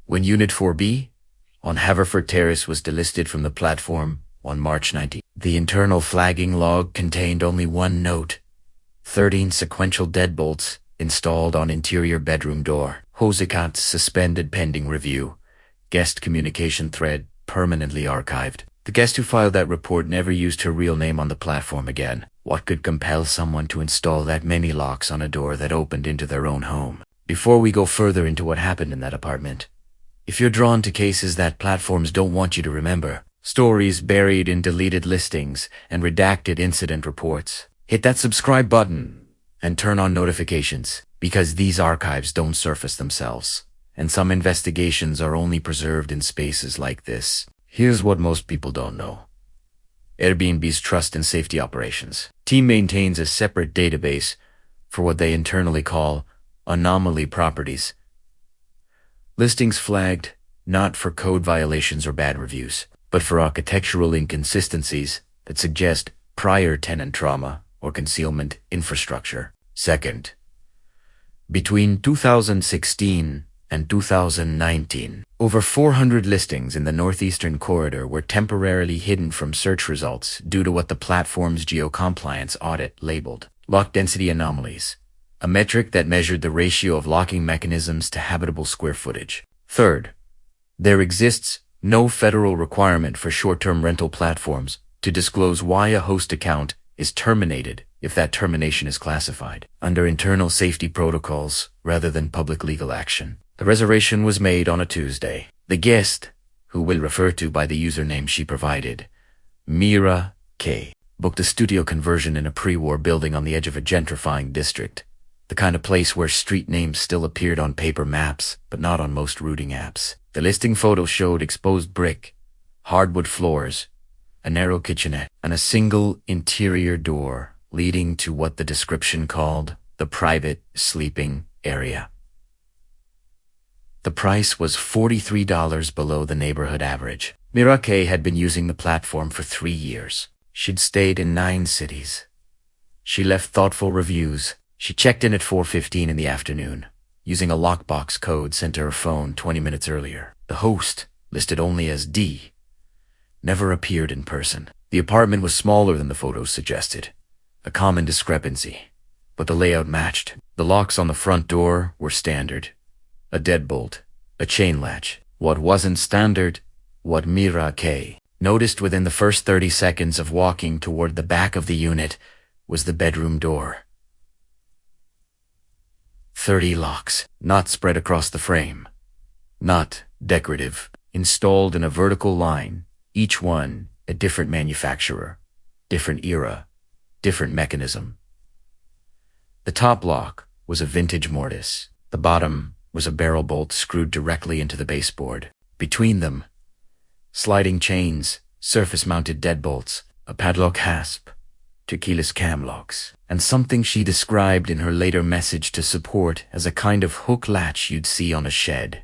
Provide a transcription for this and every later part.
When Unit 4B on Haverford Terrace was delisted from the platform on March 19th, the internal flagging log contained only one note: 13 sequential deadbolts installed on interior bedroom door. Hose account suspended pending review. Guest communication thread permanently archived. The guest who filed that report never used her real name on the platform again. What could compel someone to install that many locks on a door that opened into their own home? Before we go further into what happened in that apartment, if you're drawn to cases that platforms don't want you to remember, stories buried in deleted listings and redacted incident reports, hit that subscribe button and turn on notifications, because these archives don't surface themselves, and some investigations are only preserved in spaces like this. Here's what most people don't know. Airbnb's trust and safety operations team maintains a separate database for what they internally call anomaly properties. Listings flagged not for code violations or bad reviews, but for architectural inconsistencies that suggest prior tenant trauma or concealment infrastructure. Second, between 2016 and 2019, over 400 listings in the northeastern corridor were temporarily hidden from search results due to what the platform's geocompliance audit labeled lock density anomalies, a metric that measured the ratio of locking mechanisms to habitable square footage. Third, there exists no federal requirement for short-term rental platforms to disclose why a host account is terminated if that termination is classified under internal safety protocols rather than public legal action. The reservation was made on a Tuesday. The guest, who we'll refer to by the username she provided, Mira K., booked a studio conversion in a pre-war building on the edge of a gentrifying district, the kind of place where street names still appeared on paper maps, but not on most routing apps. The listing photo showed exposed brick, hardwood floors, a narrow kitchenette, and a single interior door leading to what the description called the private sleeping area. The price was $43 below the neighborhood average. Mira K. had been using the platform for 3 years. She'd stayed in 9 cities. She left thoughtful reviews. She checked in at 4:15 in the afternoon, using a lockbox code sent to her phone 20 minutes earlier. The host, listed only as D, never appeared in person. The apartment was smaller than the photos suggested, a common discrepancy, but the layout matched. The locks on the front door were standard. A deadbolt, a chain latch. What wasn't standard, what Mira K. noticed within the first 30 seconds of walking toward the back of the unit, was the bedroom door. 30 locks, not spread across the frame, not decorative, installed in a vertical line, each one a different manufacturer, different era, different mechanism. The top lock was a vintage mortise. The bottom was a barrel bolt screwed directly into the baseboard. Between them, sliding chains, surface-mounted deadbolts, a padlock hasp, two keyless cam locks, and something she described in her later message to support as a kind of hook latch you'd see on a shed.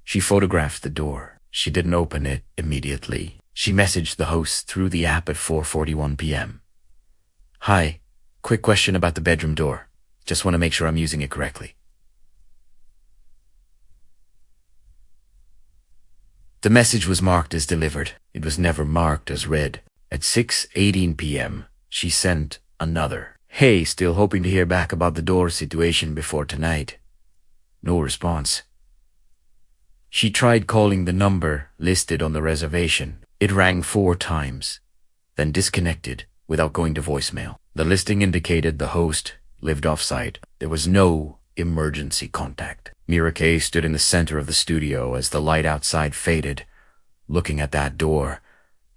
She photographed the door. She didn't open it immediately. She messaged the host through the app at 4:41 p.m. "Hi, quick question about the bedroom door. Just want to make sure I'm using it correctly." The message was marked as delivered. It was never marked as read. At 6:18 p.m., she sent another. "Hey, still hoping to hear back about the door situation before tonight." No response. She tried calling the number listed on the reservation. It rang 4 times, then disconnected without going to voicemail. The listing indicated the host lived off-site. There was no emergency contact. Mira K. stood in the center of the studio as the light outside faded, looking at that door,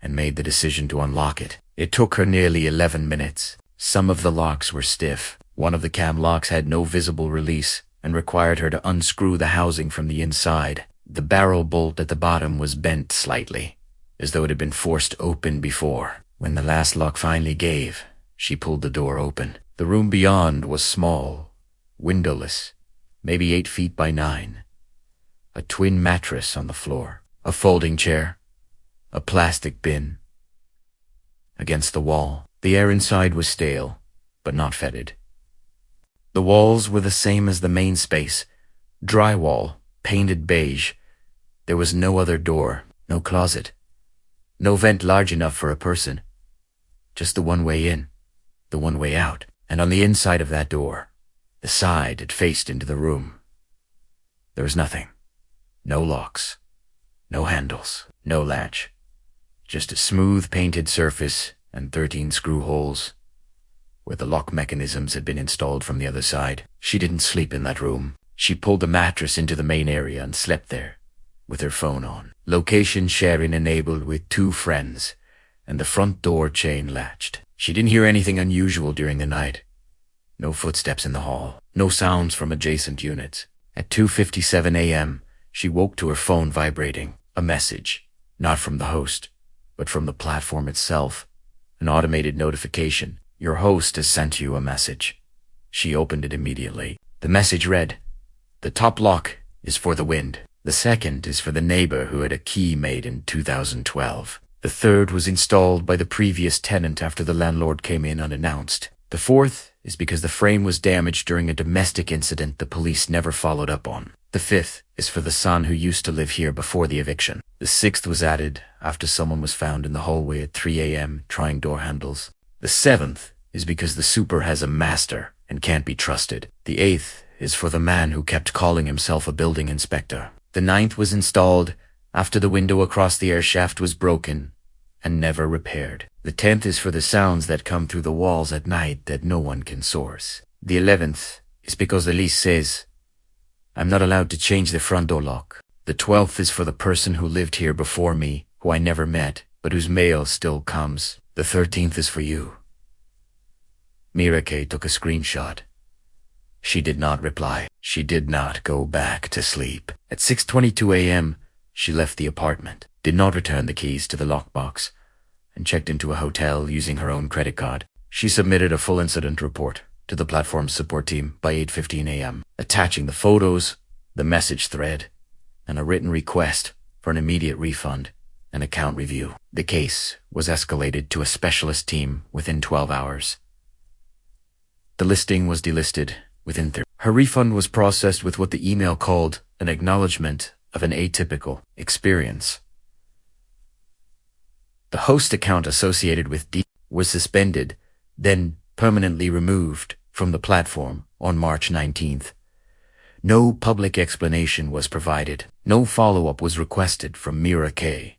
and made the decision to unlock it. It took her nearly 11 minutes. Some of the locks were stiff. One of the cam locks had no visible release and required her to unscrew the housing from the inside. The barrel bolt at the bottom was bent slightly, as though it had been forced open before. When the last lock finally gave, she pulled the door open. The room beyond was small, windowless, maybe 8 feet by 9. A twin mattress on the floor, a folding chair, a plastic bin. Against the wall, the air inside was stale, but not fetid. The walls were the same as the main space, drywall, painted beige, There was no other door, no closet, no vent large enough for a person. Just the one way in, the one way out. And on the inside of that door, the side it faced into the room, there was nothing. No locks, no handles, no latch. Just a smooth painted surface and 13 screw holes where the lock mechanisms had been installed from the other side. She didn't sleep in that room. She pulled the mattress into the main area and slept there, with her phone on. Location sharing enabled with 2 friends, and the front door chain latched. She didn't hear anything unusual during the night. No footsteps in the hall. No sounds from adjacent units. At 2:57 a.m., she woke to her phone vibrating. A message, not from the host, but from the platform itself. An automated notification. Your host has sent you a message. She opened it immediately. The message read, "The top lock is for the wind. The second is for the neighbor who had a key made in 2012. The third was installed by the previous tenant after the landlord came in unannounced. The fourth is because the frame was damaged during a domestic incident the police never followed up on. The fifth is for the son who used to live here before the eviction. The sixth was added after someone was found in the hallway at 3 a.m. trying door handles. The seventh is because the super has a master and can't be trusted. The eighth is for the man who kept calling himself a building inspector. The ninth was installed after the window across the air shaft was broken and never repaired. The 10th is for the sounds that come through the walls at night that no one can source. The 11th is because the lease says, I'm not allowed to change the front door lock. The 12th is for the person who lived here before me, who I never met, but whose mail still comes. The 13th is for you." Mirake took a screenshot. She did not reply. She did not go back to sleep. At 6:22 a.m., she left the apartment, did not return the keys to the lockbox, and checked into a hotel using her own credit card. She submitted a full incident report to the platform's support team by 8:15 a.m., attaching the photos, the message thread, and a written request for an immediate refund and account review. The case was escalated to a specialist team within 12 hours. The listing was delisted within 30. Her refund was processed with what the email called an acknowledgement of an atypical experience. The host account associated with D was suspended, then permanently removed from the platform on March 19th. No public explanation was provided. No follow-up was requested from Mira K.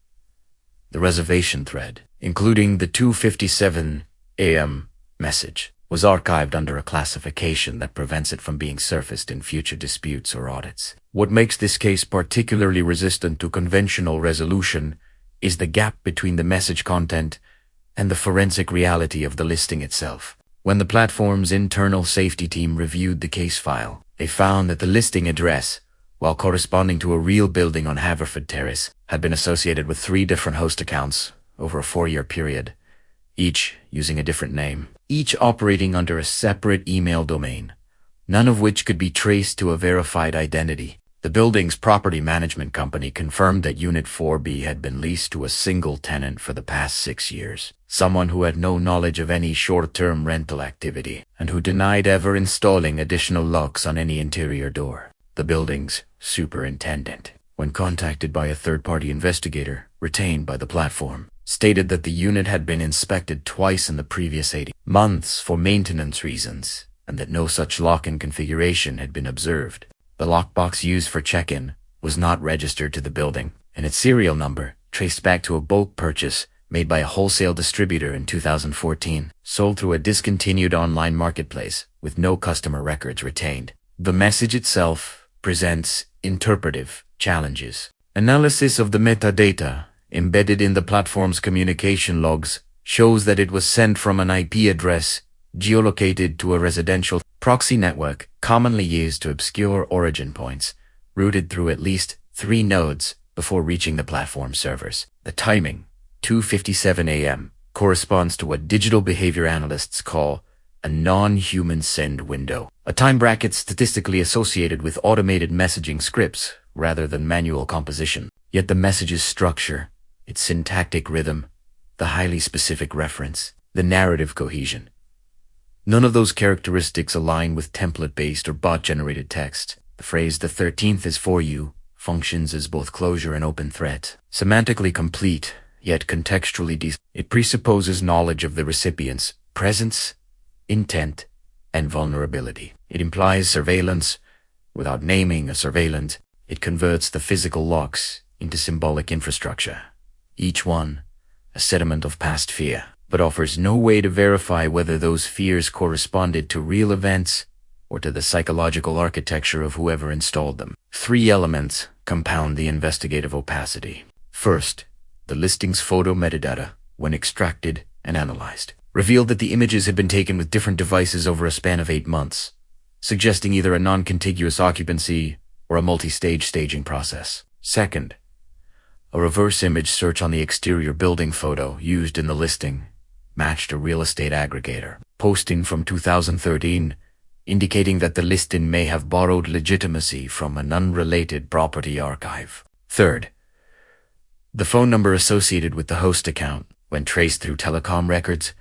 The reservation thread, including the 2:57 a.m. message, was archived under a classification that prevents it from being surfaced in future disputes or audits. What makes this case particularly resistant to conventional resolution is the gap between the message content and the forensic reality of the listing itself. When the platform's internal safety team reviewed the case file, they found that the listing address, while corresponding to a real building on Haverford Terrace, had been associated with 3 different host accounts over a 4-year period, each using a different name, each operating under a separate email domain, none of which could be traced to a verified identity. The building's property management company confirmed that Unit 4B had been leased to a single tenant for the past 6 years, someone who had no knowledge of any short-term rental activity, and who denied ever installing additional locks on any interior door. The building's superintendent, when contacted by a third-party investigator retained by the platform, stated that the unit had been inspected twice in the previous 80 months for maintenance reasons, and that no such lock-in configuration had been observed. The lockbox used for check-in was not registered to the building, and its serial number traced back to a bulk purchase made by a wholesale distributor in 2014, sold through a discontinued online marketplace with no customer records retained. The message itself presents interpretive challenges. Analysis of the metadata embedded in the platform's communication logs shows that it was sent from an IP address geolocated to a residential proxy network commonly used to obscure origin points, routed through at least 3 nodes before reaching the platform servers. The timing, 2:57 a.m., corresponds to what digital behavior analysts call a non-human send window, a time bracket statistically associated with automated messaging scripts rather than manual composition. Yet the message's structure, its syntactic rhythm, the highly specific reference, the narrative cohesion, none of those characteristics align with template-based or bot-generated text. The phrase "the 13th is for you" functions as both closure and open threat. Semantically complete, yet contextually it presupposes knowledge of the recipient's presence, intent, and vulnerability. It implies surveillance without naming a surveillant. It converts the physical locks into symbolic infrastructure, each one a sediment of past fear, but offers no way to verify whether those fears corresponded to real events or to the psychological architecture of whoever installed them. 3 elements compound the investigative opacity. First, the listing's photo metadata, when extracted and analyzed, revealed that the images had been taken with different devices over a span of 8 months, suggesting either a non-contiguous occupancy or a multi-stage staging process. Second, a reverse image search on the exterior building photo used in the listing matched a real estate aggregator posting from 2013, indicating that the listing may have borrowed legitimacy from an unrelated property archive. Third, the phone number associated with the host account, when traced through telecom records,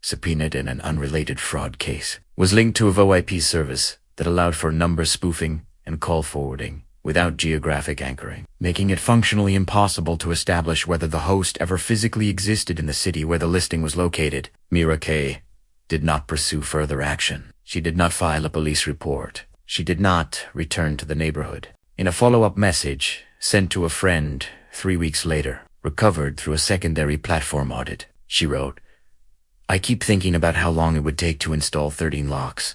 subpoenaed in an unrelated fraud case, was linked to a VoIP service that allowed for number spoofing and call forwarding without geographic anchoring, making it functionally impossible to establish whether the host ever physically existed in the city where the listing was located. Mira K. did not pursue further action. She did not file a police report. She did not return to the neighborhood. In a follow-up message sent to a friend 3 weeks later, recovered through a secondary platform audit, she wrote, "I keep thinking about how long it would take to install 13 locks.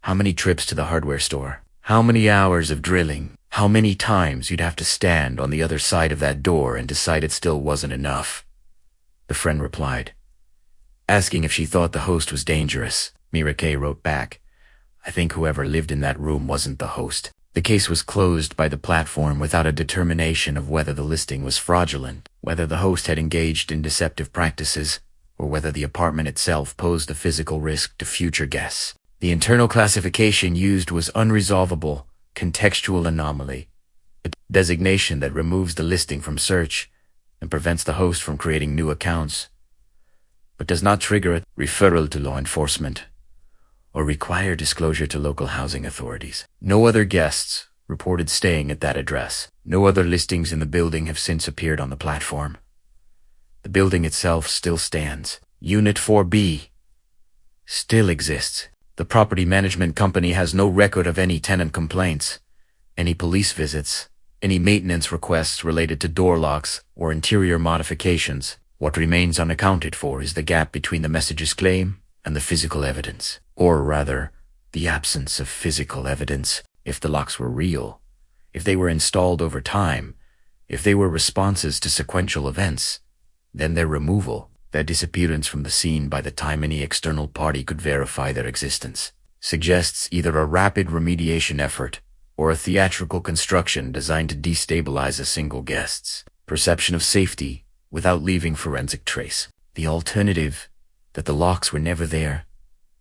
How many trips to the hardware store? How many hours of drilling? How many times you'd have to stand on the other side of that door and decide it still wasn't enough?" The friend replied, asking if she thought the host was dangerous. Mira K. wrote back, "I think whoever lived in that room wasn't the host." The case was closed by the platform without a determination of whether the listing was fraudulent, whether the host had engaged in deceptive practices, or whether the apartment itself posed a physical risk to future guests. The internal classification used was unresolvable contextual anomaly, a designation that removes the listing from search and prevents the host from creating new accounts, but does not trigger a referral to law enforcement or require disclosure to local housing authorities. No other guests reported staying at that address. No other listings in the building have since appeared on the platform. The building itself still stands. Unit 4B still exists. The property management company has no record of any tenant complaints, any police visits, any maintenance requests related to door locks or interior modifications. What remains unaccounted for is the gap between the message's claim and the physical evidence, or rather, the absence of physical evidence. If the locks were real, if they were installed over time, if they were responses to sequential events, then their removal, their disappearance from the scene by the time any external party could verify their existence, suggests either a rapid remediation effort or a theatrical construction designed to destabilize a single guest's perception of safety without leaving forensic trace. The alternative, that the locks were never there,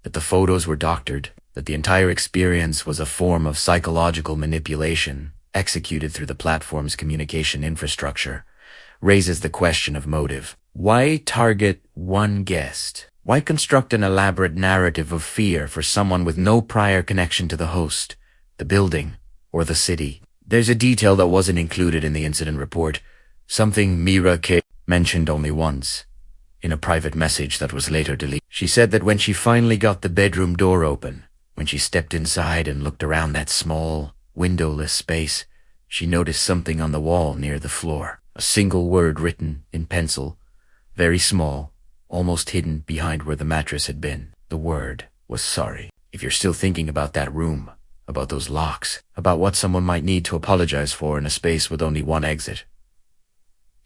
that the photos were doctored, that the entire experience was a form of psychological manipulation executed through the platform's communication infrastructure, raises the question of motive. Why target one guest? Why construct an elaborate narrative of fear for someone with no prior connection to the host, the building, or the city? There's a detail that wasn't included in the incident report, something Mira K. mentioned only once, in a private message that was later deleted. She said that when she finally got the bedroom door open, when she stepped inside and looked around that small, windowless space, she noticed something on the wall near the floor. A single word written in pencil, very small, almost hidden behind where the mattress had been. The word was sorry. If you're still thinking about that room, about those locks, about what someone might need to apologize for in a space with only one exit,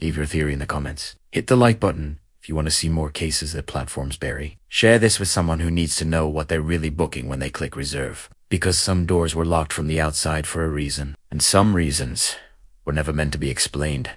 leave your theory in the comments. Hit the like button if you want to see more cases that platforms bury. Share this with someone who needs to know what they're really booking when they click reserve. Because some doors were locked from the outside for a reason, and some reasons were never meant to be explained.